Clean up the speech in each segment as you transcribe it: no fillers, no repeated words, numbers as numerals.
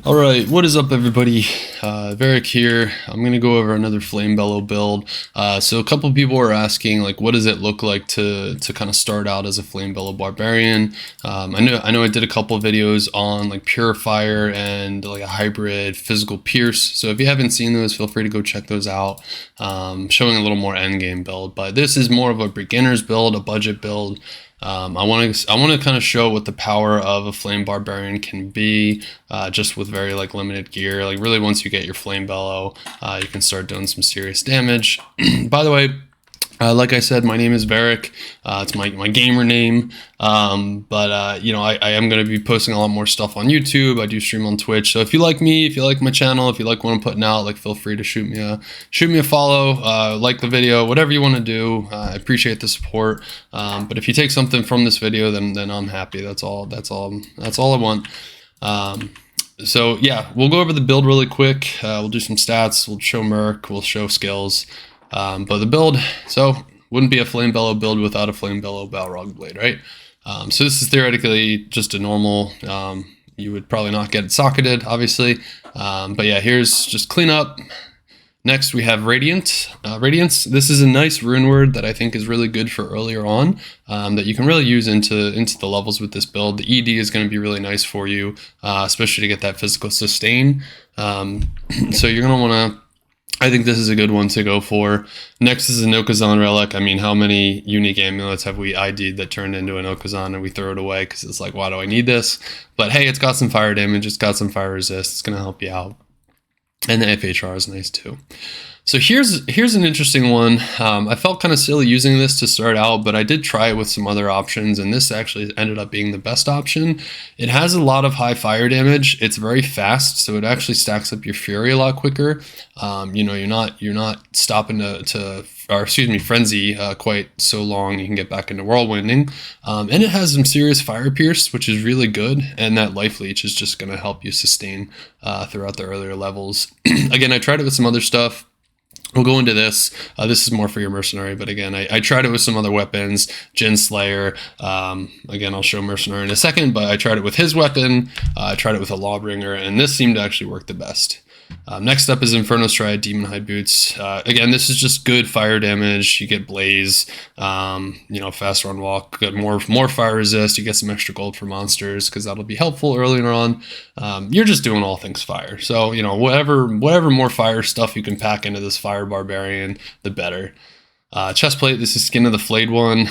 All right, what is up, everybody? Varric here. I'm going to go over another Flamebellow build. So a couple people were asking, like, what does it look like to kind of start out as a Flamebellow Barbarian? I know I did a couple videos on like Purifier and like a hybrid physical Pierce. So if you haven't seen those, feel free to go check those out. Showing a little more endgame build, but this is more of a beginner's build, a budget build. I want to kind of show what the power of a Flame Barbarian can be, just with very like limited gear. Like really, once you get your Flamebellow, you can start doing some serious damage. By the way, like I said, my name is Varric. It's my gamer name. You know, I am going to be posting a lot more stuff on YouTube. I do stream on Twitch. So if you like me, if you like my channel, if you like what I'm putting out, like feel free to shoot me a follow, like the video, whatever you want to do. I appreciate the support. But if you take something from this video, then I'm happy. That's all I want. So yeah, we'll go over the build really quick. We'll do some stats. We'll show Merc. We'll show skills. But the build, so wouldn't be a Flamebellow build without a Flamebellow Balrog blade, right? So this is theoretically just a normal, you would probably not get it socketed, obviously. But yeah, here's just cleanup. Next we have Radiance. This is a nice rune word that I think is really good for earlier on, that you can really use into the levels with this build. The ED is going to be really nice for you, especially to get that physical sustain. So you're going to want to, I think this is a good one to go for. Next is an Horazon relic. I mean, how many unique amulets have we ID'd that turned into an Horazon and we throw it away because it's like, why do I need this? But hey, it's got some fire damage, it's got some fire resist, it's going to help you out. And the FHR is nice too. So here's an interesting one. I felt kind of silly using this to start out, but I did try it with some other options, and this actually ended up being the best option. It has a lot of high fire damage. It's very fast, so it actually stacks up your fury a lot quicker. You know, you're not stopping to frenzy quite so long. You can get back into whirlwinding, and it has some serious fire pierce, which is really good. And that life leech is just going to help you sustain throughout the earlier levels. Again, I tried it with some other stuff. We'll go into this. This is more for your mercenary, but again, I tried it with some other weapons, Jin Slayer. Again, I'll show mercenary in a second, but I tried it with his weapon. I tried it with a Lawbringer, and this seemed to actually work the best. Next up is Inferno Stride, Demon Hide Boots. Again, this is just good fire damage. You get Blaze, you know, fast run walk, get more fire resist. You get some extra gold for monsters because that'll be helpful earlier on. You're just doing all things fire. So, you know, whatever more fire stuff you can pack into this fire barbarian, the better. Chestplate, this is Skin of the Flayed one.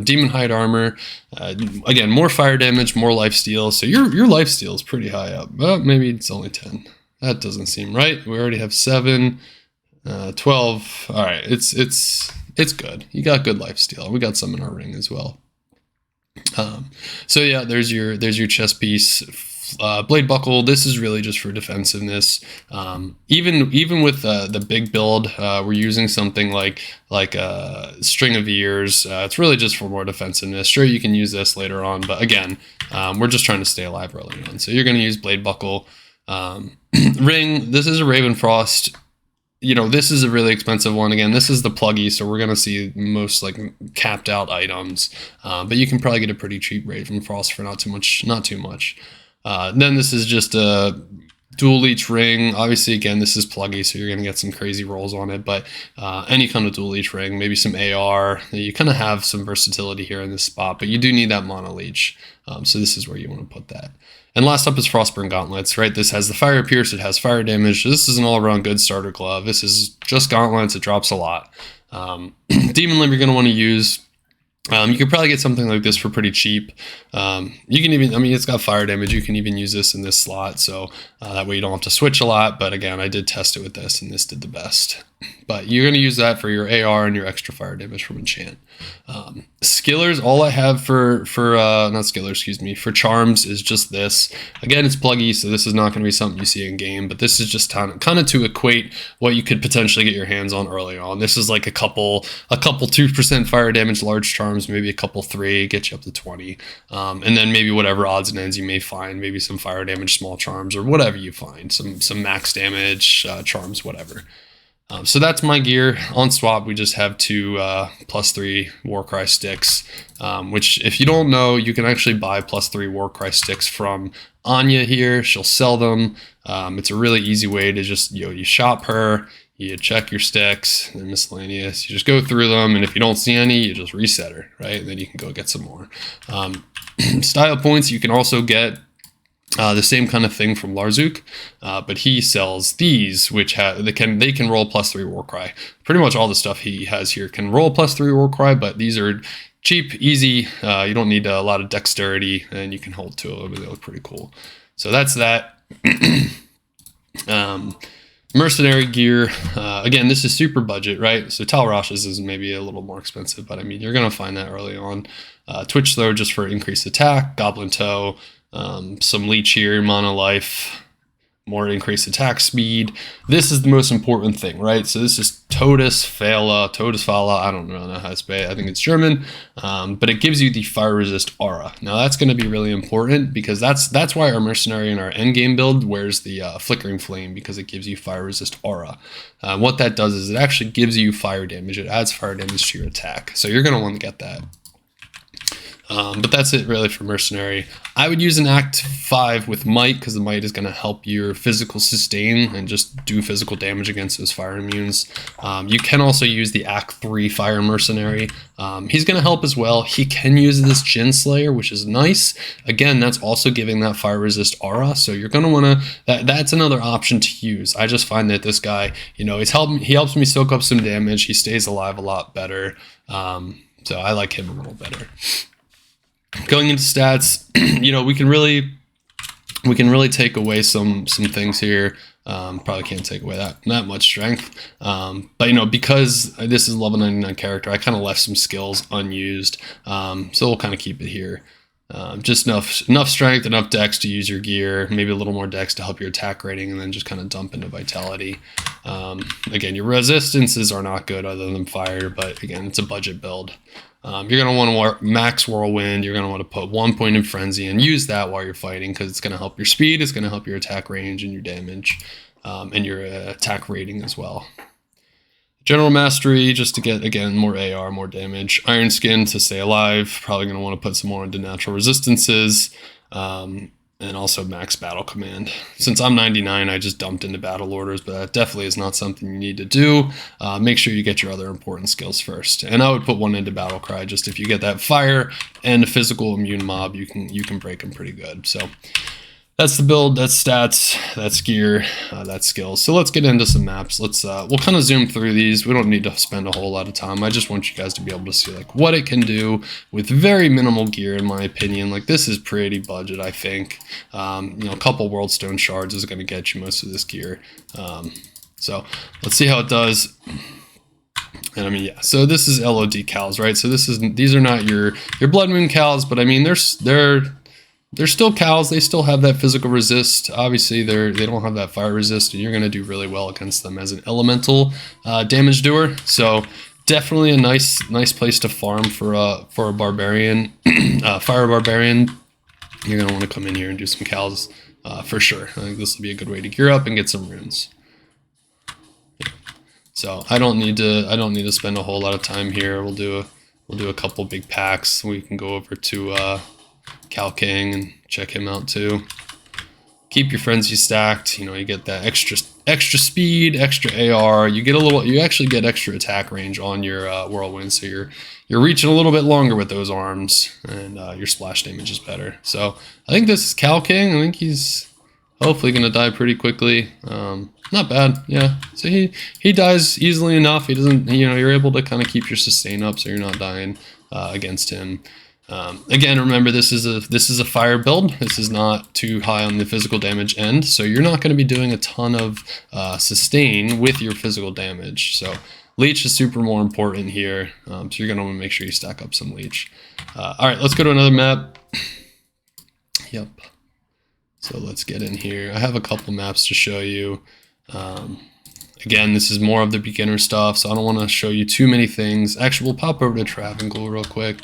Demon Hide armor. Again, more fire damage, more lifesteal. So your lifesteal is pretty high up. Well, maybe it's only 10. That doesn't seem right. We already have 7, 12. All right, it's good. You got good lifesteal. We got some in our ring as well. So yeah, there's your chest piece. Blade buckle. This is really just for defensiveness. Even with the big build, we're using something like a string of ears. It's really just for more defensiveness. Sure, you can use this later on, but again, we're just trying to stay alive early on. So you're going to use blade buckle. Ring, this is a Ravenfrost. You know, this is a really expensive one. Again, this is the pluggy, so we're gonna see most like capped out items, but you can probably get a pretty cheap Ravenfrost for not too much. Then this is just a dual leech ring. Obviously, again, this is pluggy, so you're gonna get some crazy rolls on it, but any kind of dual leech ring, maybe some AR. You kind of have some versatility here in this spot, but you do need that mono leech, so this is where you want to put that. And last up is Frostburn Gauntlets, right? This has the fire pierce, it has fire damage. This is an all-around good starter glove. This is just gauntlets, it drops a lot. Demon Limb you're going to want to use. You could probably get something like this for pretty cheap. You can even, I mean, it's got fire damage. You can even use this in this slot, so that way you don't have to switch a lot. But again, I did test it with this, and this did the best. But you're going to use that for your AR and your extra fire damage from enchant. Skillers, all I have for not skiller, excuse me, for charms is just this. Again, it's pluggy, so this is not going to be something you see in game, but this is just kind of to equate what you could potentially get your hands on early on. This is like a couple 2% fire damage large charms, maybe a couple 3, get you up to 20, and then maybe whatever odds and ends you may find, maybe some fire damage small charms or whatever you find, some max damage charms, whatever. So that's my gear. On swap, we just have 2 +3 Warcry sticks, which if you don't know, you can actually buy +3 Warcry sticks from Anya here. She'll sell them. It's a really easy way to just, you shop her, you check your sticks, and miscellaneous. You just go through them, and if you don't see any, you just reset her, right? And then you can go get some more. Style points, you can also get the same kind of thing from Larzuk, but he sells these, which they can roll +3 Warcry. Pretty much all the stuff he has here can roll +3 Warcry, but these are cheap, easy. You don't need a lot of dexterity, and you can hold 2 of them. They look pretty cool. So that's that. Mercenary gear. Again, this is super budget, right? So Talrash's is maybe a little more expensive, but I mean, you're going to find that early on. Twitch Throw just for increased attack, Goblin Toe, some Leech here, Mana Life, more increased attack speed. This is the most important thing, right? So this is Todesfala, I don't know how to say it. I think it's German, but it gives you the fire resist aura. Now that's going to be really important because that's why our Mercenary in our endgame build wears the Flickering Flame, because it gives you fire resist aura. What that does is it actually gives you fire damage. It adds fire damage to your attack. So you're going to want to get that. But that's it really for Mercenary. I would use an Act 5 with Might, because the Might is going to help your physical sustain and just do physical damage against those fire immunes. You can also use the Act 3 Fire Mercenary. He's going to help as well. He can use this Djinn Slayer, which is nice. Again, that's also giving that fire resist aura, so you're going to want to, that's another option to use. I just find that this guy, he helps me soak up some damage. He stays alive a lot better. So I like him a little better. Going into stats, we can really take away some things here. Probably can't take away that much strength. But because this is a level 99 character, I kind of left some skills unused. So we'll kind of keep it here. Just enough strength, enough dex to use your gear, maybe a little more dex to help your attack rating, and then just kind of dump into vitality. Again, your resistances are not good other than fire, but again, it's a budget build. You're going to want to max Whirlwind. You're going to want to put 1 point in Frenzy and use that while you're fighting, because it's going to help your speed, it's going to help your attack range and your damage, and your attack rating as well. General Mastery, just to get, again, more AR, more damage. Iron Skin to stay alive. Probably going to want to put some more into natural resistances. And also max Battle Command. Since I'm 99, I just dumped into Battle Orders, but that definitely is not something you need to do. Make sure you get your other important skills first. And I would put 1 into Battle Cry, just if you get that fire and a physical immune mob, you can break them pretty good. So that's the build, that's stats, that's gear, that's skills. So let's get into some maps. We'll kind of zoom through these. We don't need to spend a whole lot of time. I just want you guys to be able to see what it can do with very minimal gear, in my opinion. This is pretty budget, I think. A couple World Stone Shards is going to get you most of this gear. So let's see how it does. And I mean, yeah, so this is LoD Cows, right? So these are not your Blood Moon Cows, but I mean, they're still cows. They still have that physical resist. Obviously, they don't have that fire resist, and you're going to do really well against them as an elemental damage doer. So definitely a nice place to farm for a barbarian, fire barbarian. You're going to want to come in here and do some cows for sure. I think this will be a good way to gear up and get some runes. So I don't need to spend a whole lot of time here. We'll do a couple big packs. We can go over to Cal King and check him out too. Keep your frenzy stacked. You get that extra speed, extra AR. You actually get extra attack range on your whirlwind, so you're reaching a little bit longer with those arms, and your splash damage is better. So I think this is Cal King. I think he's hopefully gonna die pretty quickly. Not bad, yeah. So he dies easily enough. He doesn't, you're able to kind of keep your sustain up, so you're not dying against him. Again, remember, this is a fire build. This is not too high on the physical damage end, so you're not going to be doing a ton of sustain with your physical damage. So leech is super more important here, so you're going to want to make sure you stack up some leech. All right, let's go to another map. Yep. So let's get in here. I have a couple maps to show you. Again, this is more of the beginner stuff, so I don't want to show you too many things. Actually, we'll pop over to Travincal real quick.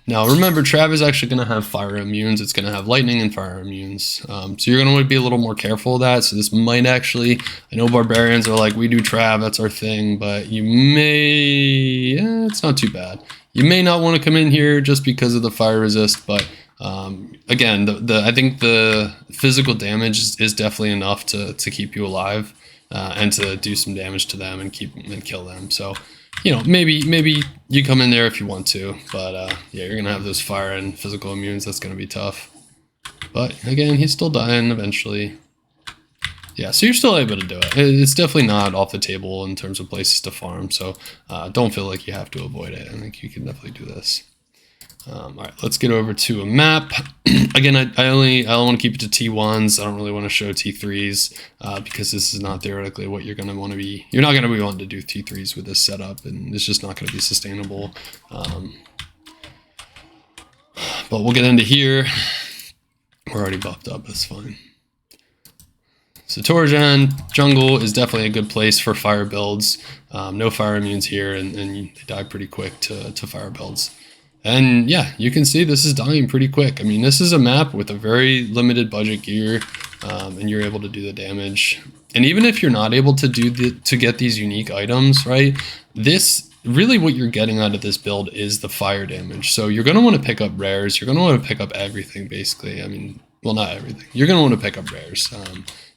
Now remember, Trav is actually going to have fire immunes. It's going to have lightning and fire immunes. So you're going to want to be a little more careful of that. So this might actually, I know barbarians are like, we do Trav, that's our thing, but you may, it's not too bad. You may not want to come in here just because of the fire resist, but again, I think the physical damage is definitely enough to keep you alive and to do some damage to them and kill them. So, you know, maybe you come in there if you want to, but yeah, you're gonna have those fire and physical immunes. That's gonna be tough. But again, he's still dying eventually. Yeah, so you're still able to do it. It's definitely not off the table in terms of places to farm, so don't feel like you have to avoid it. I think you can definitely do this. All right, let's get over to a map. Again, I want to keep it to T1s. I don't really want to show T3s because this is not theoretically what you're going to want to be. You're not going to be wanting to do T3s with this setup, and it's just not going to be sustainable. But we'll get into here. We're already buffed up, that's fine. So Torajan Jungle is definitely a good place for fire builds. No fire immunes here, and they die pretty quick to fire builds. And yeah, you can see this is dying pretty quick. I mean, this is a map with a very limited budget gear, and you're able to do the damage. And even if you're not able to get these unique items, right? This really what you're getting out of this build is the fire damage. So you're going to want to pick up rares. You're going to want to pick up everything, basically. I mean, well, not everything. You're going to want to pick up rares.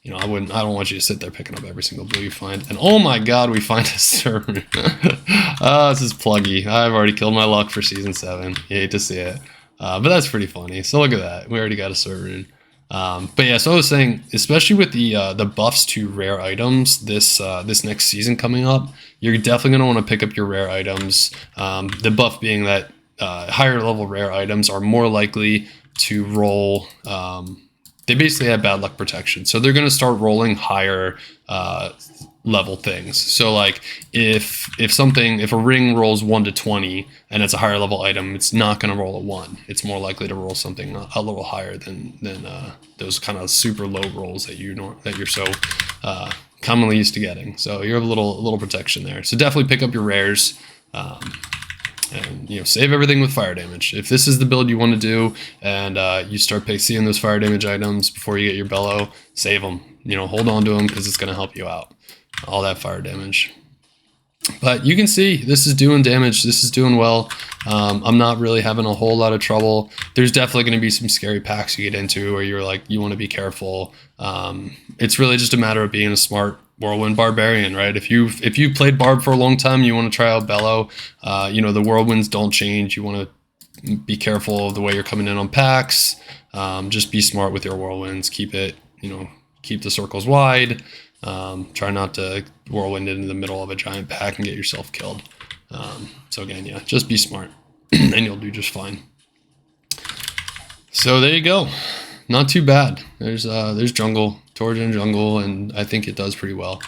You know, I don't want you to sit there picking up every single blue you find. And oh my god, we find a server. This is pluggy. I've already killed my luck for season 7. You hate to see it. But that's pretty funny. So look at that. We already got a server. But yeah, so I was saying, especially with the buffs to rare items this next season coming up, you're definitely going to want to pick up your rare items. The buff being that higher level rare items are more likely to roll. They basically have bad luck protection, so they're going to start rolling higher level things. So like if a ring rolls 1 to 20 and it's a higher level item, it's not going to roll a 1. It's more likely to roll something a little higher than those kind of super low rolls that you're so commonly used to getting. So you have a little protection there. So definitely pick up your rares. And you know, save everything with fire damage. If this is the build you want to do, and you start seeing those fire damage items before you get your bellow, save them. You know, hold on to them because it's going to help you out. All that fire damage. But you can see this is doing damage. This is doing well. I'm not really having a whole lot of trouble. There's definitely going to be some scary packs you get into where you're like, you want to be careful. It's really just a matter of being a smart Whirlwind Barbarian, right? If you've played Barb for a long time, you want to try out Bellow. You know, the Whirlwinds don't change. You want to be careful of the way you're coming in on packs. Just be smart with your Whirlwinds. Keep the circles wide. Try not to Whirlwind into the middle of a giant pack and get yourself killed. So again, yeah, just be smart and you'll do just fine. So there you go. Not too bad. There's Jungle, Torajan Jungle, and I think it does pretty well.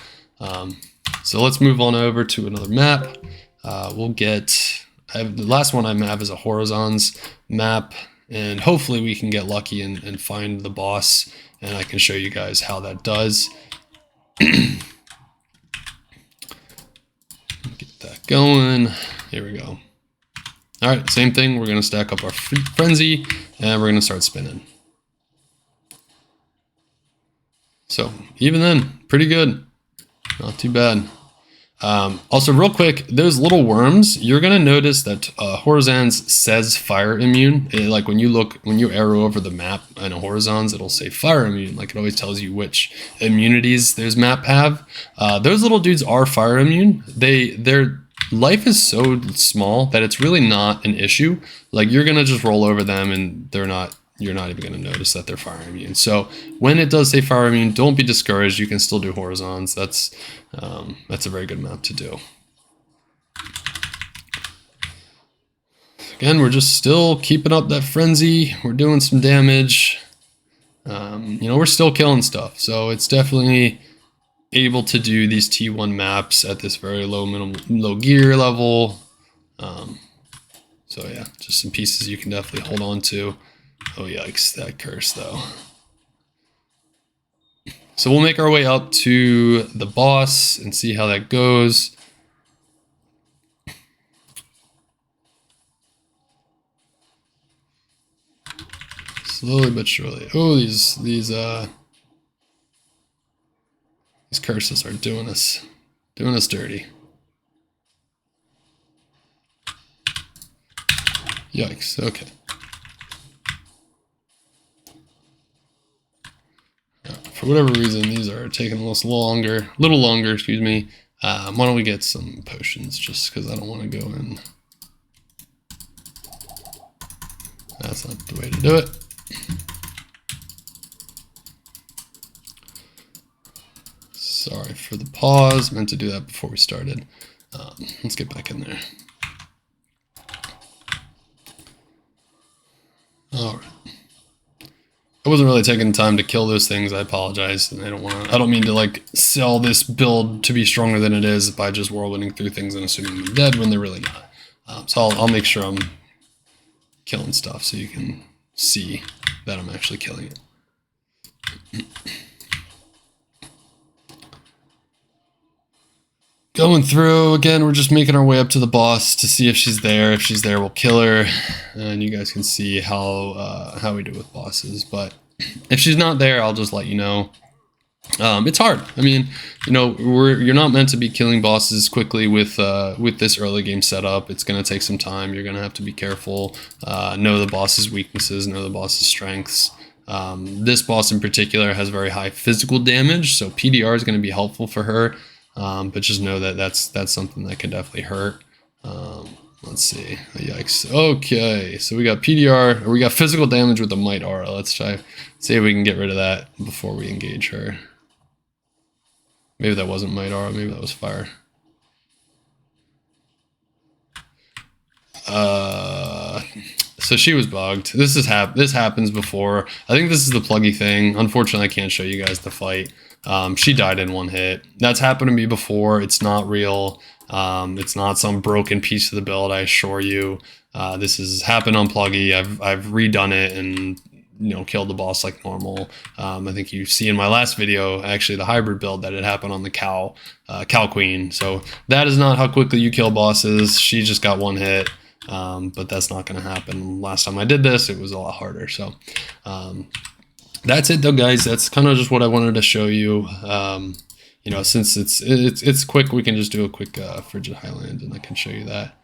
So let's move on over to another map. The last one I have is a Horazon's map, and hopefully we can get lucky and find the boss, and I can show you guys how that does. Get that going. Here we go. All right, same thing. We're going to stack up our frenzy, and we're going to start spinning. So even then, pretty good. Not too bad. Also, real quick, those little worms, you're going to notice that Horazon's says fire immune. Like when you arrow over the map on Horazon's, it'll say fire immune. Like it always tells you which immunities those map have. Those little dudes are fire immune. Their life is so small that it's really not an issue. Like you're going to just roll over them and you're not even going to notice that they're fire immune. So when it does say fire immune, don't be discouraged. You can still do Horazons. That's a very good map to do. Again, we're just still keeping up that frenzy. We're doing some damage. You know, we're still killing stuff. So it's definitely able to do these T1 maps at this very low gear level. So yeah, just some pieces you can definitely hold on to. Oh yikes, that curse though. So we'll make our way up to the boss and see how that goes. Slowly but surely. Oh, these curses are doing us dirty. Yikes, okay. For whatever reason, these are taking a little longer, excuse me. Why don't we get some potions, just because I don't want to go in. That's not the way to do it. Sorry for the pause, meant to do that before we started. Let's get back in there. All right. I wasn't really taking time to kill those things. I apologize, and I don't mean to like sell this build to be stronger than it is by just whirlwinding through things and assuming they're dead when they're really not. So I'll make sure I'm killing stuff so you can see that I'm actually killing it. Going through again, we're just making our way up to the boss to see if she's there. If she's there, we'll kill her, and you guys can see how we do with bosses. But if she's not there, I'll just let you know. It's hard. I mean, you know, you're not meant to be killing bosses quickly with this early game setup. It's gonna take some time. You're gonna have to be careful. Know the boss's weaknesses. Know the boss's strengths. This boss in particular has very high physical damage, so PDR is going to be helpful for her. But just know that that's something that can definitely hurt. Let's see. Yikes. Okay, so we got PDR, or we got physical damage with the Might Aura. Let's try see if we can get rid of that before we engage her. Maybe that wasn't Might Aura, maybe that was fire. So she was bugged. This happens before. I think this is the pluggy thing. Unfortunately, I can't show you guys the fight. She died in one hit. That's happened to me before. It's not real. It's not some broken piece of the build, I assure you. This has happened on pluggy. I've redone it and killed the boss like normal. I think you see in my last video, actually the hybrid build, that it happened on the cow queen. So that is not how quickly you kill bosses. She just got one hit. But that's not going to happen. Last time I did this, it was a lot harder. So that's it though, guys. That's kind of just what I wanted to show you. Since it's quick, we can just do a quick Frigid Highland, and I can show you that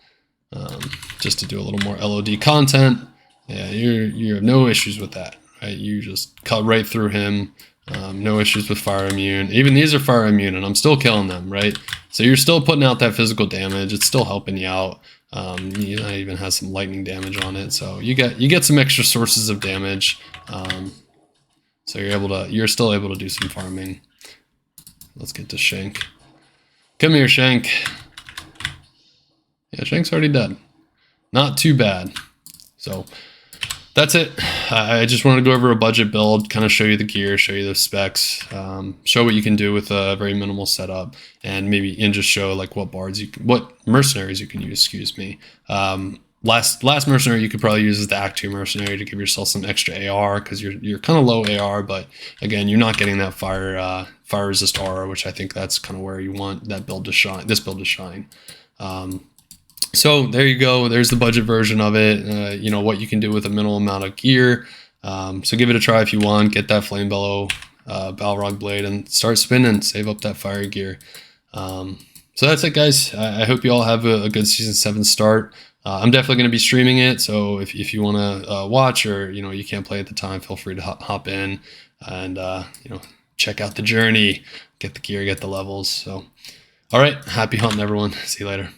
just to do a little more LoD content. Yeah, you have no issues with that, right? You just cut right through him. No issues with fire immune. Even these are fire immune, and I'm still killing them, right? So you're still putting out that physical damage. It's still helping you out. It even has some lightning damage on it, so you get some extra sources of damage. So you're still able to do some farming. Let's get to Shenk. Come here, Shenk. Yeah, Shenk's already dead. Not too bad. So that's it. I just wanted to go over a budget build, kind of show you the gear, show you the specs, show what you can do with a very minimal setup, and just show like what mercenaries you can use. Excuse me. Last mercenary you could probably use is the Act 2 mercenary to give yourself some extra AR, because you're kind of low AR, but again, you're not getting that fire resist aura, which I think that's kind of where you want that build to shine. This build to shine. So there you go. There's the budget version of it. What you can do with a minimal amount of gear. So give it a try if you want. Get that Flamebellow Balrog blade and start spinning. Save up that fire gear. So that's it, guys. I hope you all have a good season 7 start. I'm definitely going to be streaming it. So if you want to watch, or you can't play at the time, feel free to hop in and check out the journey, get the gear, get the levels. So all right, happy hunting, everyone. See you later.